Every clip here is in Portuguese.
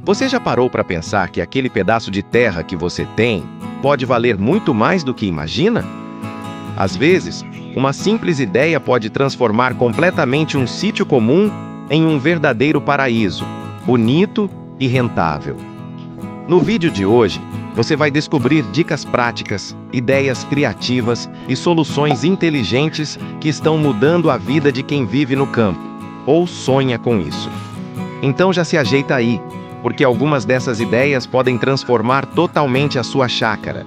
Você já parou para pensar que aquele pedaço de terra que você tem pode valer muito mais do que imagina? Às vezes, uma simples ideia pode transformar completamente um sítio comum em um verdadeiro paraíso, bonito e rentável. No vídeo de hoje, você vai descobrir dicas práticas, ideias criativas e soluções inteligentes que estão mudando a vida de quem vive no campo, ou sonha com isso. Então já se ajeita aí, porque algumas dessas ideias podem transformar totalmente a sua chácara.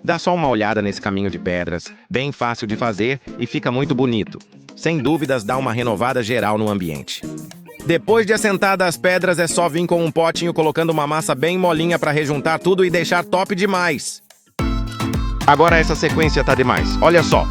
Dá só uma olhada nesse caminho de pedras, bem fácil de fazer e fica muito bonito. Sem dúvidas, dá uma renovada geral no ambiente. Depois de assentadas as pedras, é só vir com um potinho colocando uma massa bem molinha para rejuntar tudo e deixar top demais. Agora essa sequência tá demais, olha só.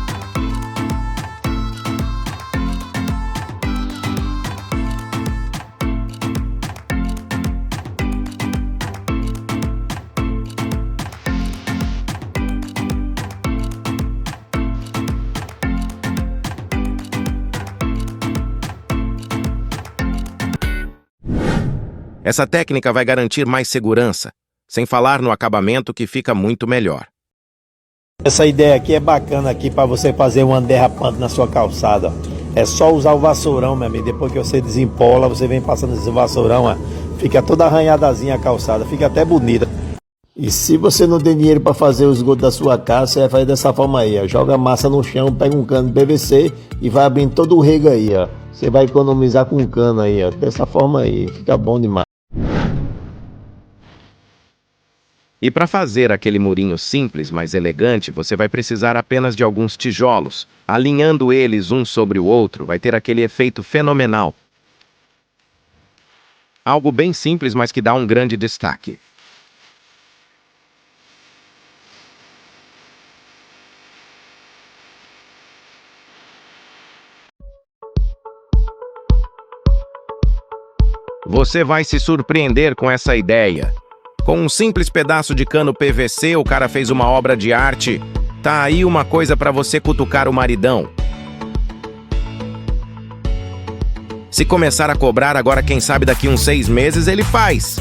Essa técnica vai garantir mais segurança, sem falar no acabamento que fica muito melhor. Essa ideia aqui é bacana aqui para você fazer uma derrapante na sua calçada. É só usar o vassourão, meu amigo. Depois que você desempola, você vem passando esse vassourão, ó, fica toda arranhadazinha a calçada, fica até bonita. E se você não tem dinheiro para fazer o esgoto da sua casa, você vai fazer dessa forma aí, ó. Joga a massa no chão, pega um cano de PVC e vai abrindo todo o rego aí, ó. Você vai economizar com um cano aí, ó. Dessa forma aí, fica bom demais. E para fazer aquele murinho simples, mas elegante, você vai precisar apenas de alguns tijolos. Alinhando eles um sobre o outro, vai ter aquele efeito fenomenal. Algo bem simples, mas que dá um grande destaque. Você vai se surpreender com essa ideia. Com um simples pedaço de cano PVC, o cara fez uma obra de arte. Tá aí uma coisa para você cutucar o maridão. Se começar a cobrar agora, quem sabe daqui uns 6 meses ele faz.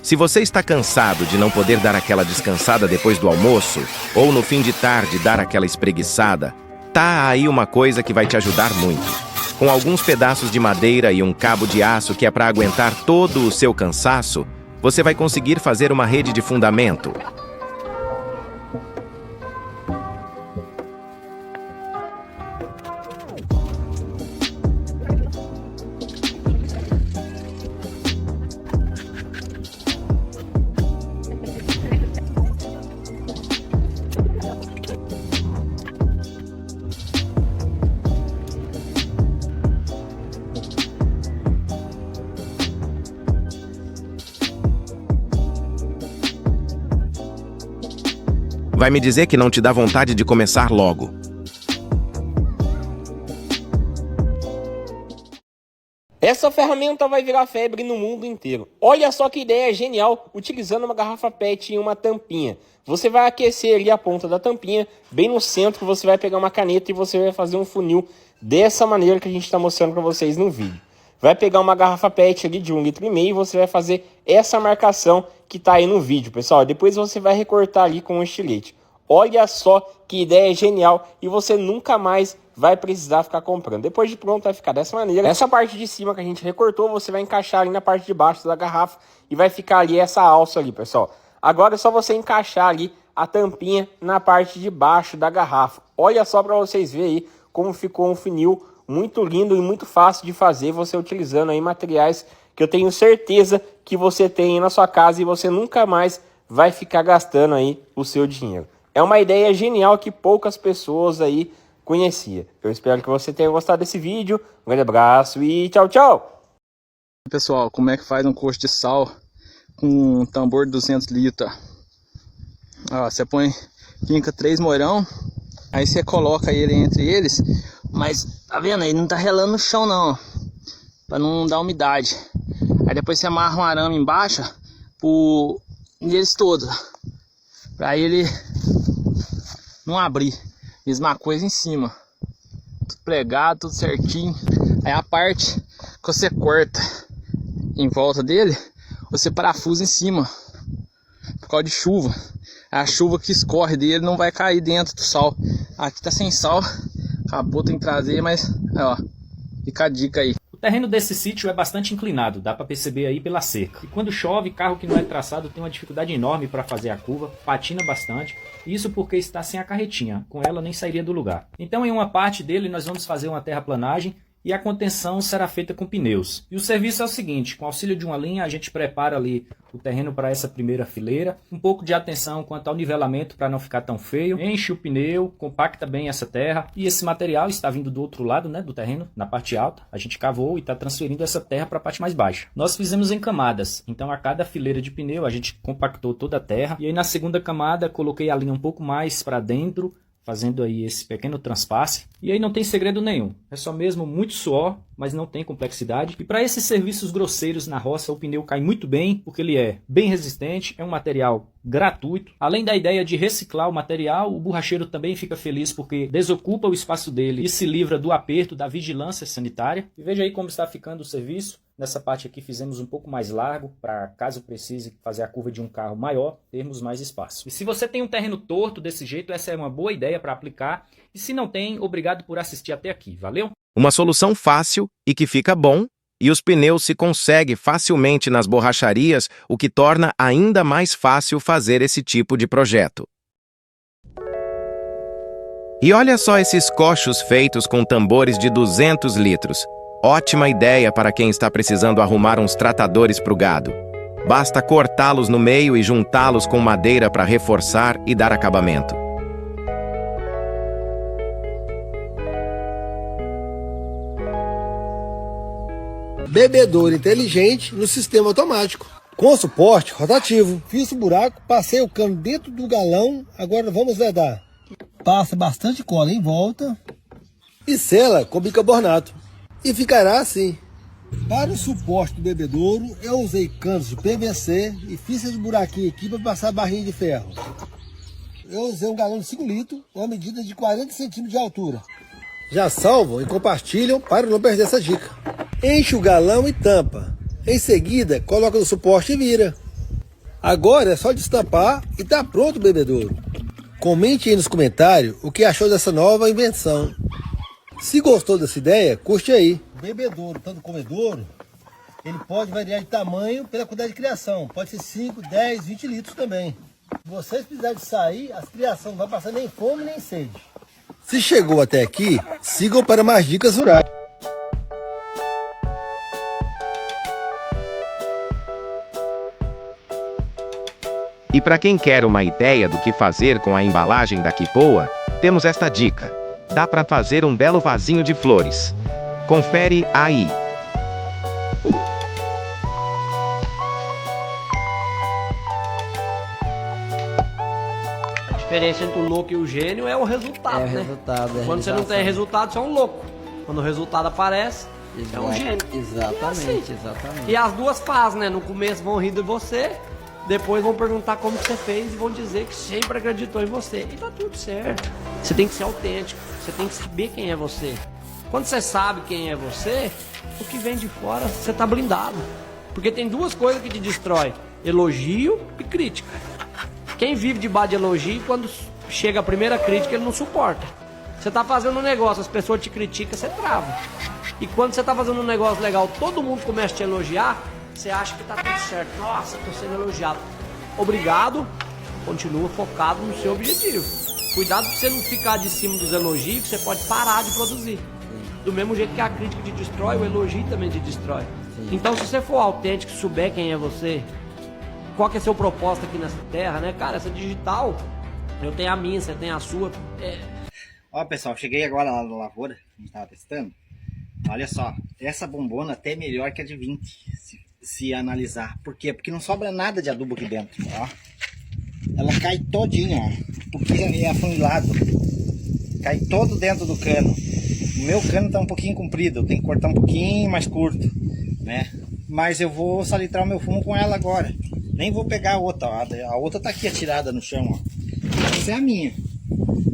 Se você está cansado de não poder dar aquela descansada depois do almoço, ou no fim de tarde dar aquela espreguiçada, tá aí uma coisa que vai te ajudar muito. Com alguns pedaços de madeira e um cabo de aço que é para aguentar todo o seu cansaço, você vai conseguir fazer uma rede de fundamento. Vai me dizer que não te dá vontade de começar logo. Essa ferramenta vai virar febre no mundo inteiro. Olha só que ideia genial, utilizando uma garrafa PET e uma tampinha. Você vai aquecer ali a ponta da tampinha, bem no centro você vai pegar uma caneta e você vai fazer um funil dessa maneira que a gente está mostrando para vocês no vídeo. Vai pegar uma garrafa PET ali de 1,5 litro e você vai fazer essa marcação que está aí no vídeo, pessoal. Depois você vai recortar ali com um estilete. Olha só que ideia genial e você nunca mais vai precisar ficar comprando. Depois de pronto vai ficar dessa maneira. Essa parte de cima que a gente recortou, você vai encaixar ali na parte de baixo da garrafa e vai ficar ali essa alça ali, pessoal. Agora é só você encaixar ali a tampinha na parte de baixo da garrafa. Olha só para vocês verem aí como ficou um funil muito lindo e muito fácil de fazer, você utilizando aí materiais que eu tenho certeza que você tem na sua casa e você nunca mais vai ficar gastando aí o seu dinheiro. É uma ideia genial que poucas pessoas aí conheciam. Eu espero que você tenha gostado desse vídeo. Um grande abraço e tchau, tchau! Pessoal, como é que faz um coxo de sal com um tambor de 200 litros? Ó, você pinca 3 moirão, aí você coloca ele entre eles, mas tá vendo? Ele não tá relando no chão não, pra não dar umidade. Aí depois você amarra um arame embaixo por neles todos, pra ele não abrir. Mesma coisa em cima, tudo pregado, tudo certinho. Aí a parte que você corta em volta dele, você parafusa em cima, por causa de chuva. A chuva que escorre dele não vai cair dentro do sal. Aqui tá sem sal, acabou, tem que trazer, mas ó, fica a dica aí. O terreno desse sítio é bastante inclinado, dá para perceber aí pela cerca. E quando chove, carro que não é traçado tem uma dificuldade enorme para fazer a curva, patina bastante. Isso porque está sem a carretinha, com ela nem sairia do lugar. Então em uma parte dele nós vamos fazer uma terraplanagem e a contenção será feita com pneus. E o serviço é o seguinte, com auxílio de uma linha a gente prepara ali o terreno para essa primeira fileira, um pouco de atenção quanto ao nivelamento para não ficar tão feio, enche o pneu, compacta bem essa terra e esse material está vindo do outro lado, né, do terreno, na parte alta, a gente cavou e está transferindo essa terra para a parte mais baixa. Nós fizemos em camadas, então a cada fileira de pneu a gente compactou toda a terra e aí na segunda camada coloquei a linha um pouco mais para dentro, fazendo aí esse pequeno transpasse. E aí não tem segredo nenhum, é só mesmo muito suor, mas não tem complexidade. E para esses serviços grosseiros na roça, o pneu cai muito bem, porque ele é bem resistente, é um material gratuito. Além da ideia de reciclar o material, o borracheiro também fica feliz porque desocupa o espaço dele e se livra do aperto da vigilância sanitária. E veja aí como está ficando o serviço. Nessa parte aqui fizemos um pouco mais largo, para caso precise fazer a curva de um carro maior, termos mais espaço. E se você tem um terreno torto desse jeito, essa é uma boa ideia para aplicar. E se não tem, obrigado por assistir até aqui. Valeu? Uma solução fácil e que fica bom, e os pneus se consegue facilmente nas borracharias, o que torna ainda mais fácil fazer esse tipo de projeto. E olha só esses coxos feitos com tambores de 200 litros. Ótima ideia para quem está precisando arrumar uns tratadores para o gado. Basta cortá-los no meio e juntá-los com madeira para reforçar e dar acabamento. Bebedouro inteligente no sistema automático. Com suporte rotativo. Fiz o buraco, passei o cano dentro do galão, agora vamos vedar. Passa bastante cola em volta. E sela com bicarbonato. E ficará assim. Para o suporte do bebedouro, eu usei canos de PVC e fiz esse buraquinho aqui para passar barrinha de ferro. Eu usei um galão de 5 litros, uma medida de 40 centímetros de altura. Já salvam e compartilham para não perder essa dica. Enche o galão e tampa. Em seguida, coloca no suporte e vira. Agora é só destampar e tá pronto o bebedouro. Comente aí nos comentários o que achou dessa nova invenção. Se gostou dessa ideia, curte aí. Bebedouro, tanto comedouro, ele pode variar de tamanho pela quantidade de criação. Pode ser 5, 10, 20 litros também. Se vocês precisarem de sair, as criações não vão passar nem fome nem sede. Se chegou até aqui, sigam para mais dicas rurais. E para quem quer uma ideia do que fazer com a embalagem da Quipoa, temos esta dica. Dá para fazer um belo vasinho de flores. Confere aí. A diferença entre o louco e o gênio é o resultado, né? Quando você não tem resultado, você é um louco. Quando o resultado aparece, é um gênio. Exatamente, assim. exatamente. E as duas fases, né? No começo vão rir de você, depois vão perguntar como que você fez e vão dizer que sempre acreditou em você. E tá tudo certo. Você tem que ser autêntico, você tem que saber quem é você. Quando você sabe quem é você, o que vem de fora, você tá blindado. Porque tem duas coisas que te destrói: elogio e crítica. Quem vive debaixo de elogio, quando chega a primeira crítica, ele não suporta. Você tá fazendo um negócio, as pessoas te criticam, você trava. E quando você tá fazendo um negócio legal, todo mundo começa a te elogiar, você acha que tá tudo certo. Nossa, tô sendo elogiado. Obrigado, continua focado no seu objetivo. Cuidado pra você não ficar de cima dos elogios, que você pode parar de produzir. Do mesmo jeito que a crítica te destrói, o elogio também te destrói. Então, se você for autêntico, souber quem é você, qual que é seu propósito aqui nessa terra, né? Cara, essa digital, eu tenho a minha, você tem a sua. Ó, pessoal, cheguei agora lá na lavoura, a gente tava testando. Olha só, essa bombona até é melhor que a de 20, se analisar. Por quê? Porque não sobra nada de adubo aqui dentro, ó. Ela cai todinha, ó, porque é afunilado. Cai todo dentro do cano. O meu cano tá um pouquinho comprido, eu tenho que cortar um pouquinho mais curto, né? Mas eu vou salitrar o meu fumo com ela agora. Nem vou pegar a outra, ó. A outra tá aqui atirada no chão, ó. Essa é a minha.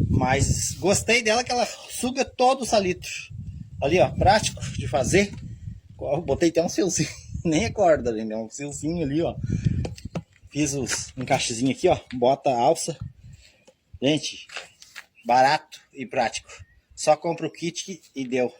Mas gostei dela que ela suga todo o salitro. Ali, ó, prático de fazer. Eu botei até um fiozinho, nem é corda, né? Um fiozinho ali, ó. Fiz os encaixezinhos aqui, ó. Bota a alça. Gente, barato e prático. Só compra o kit e deu.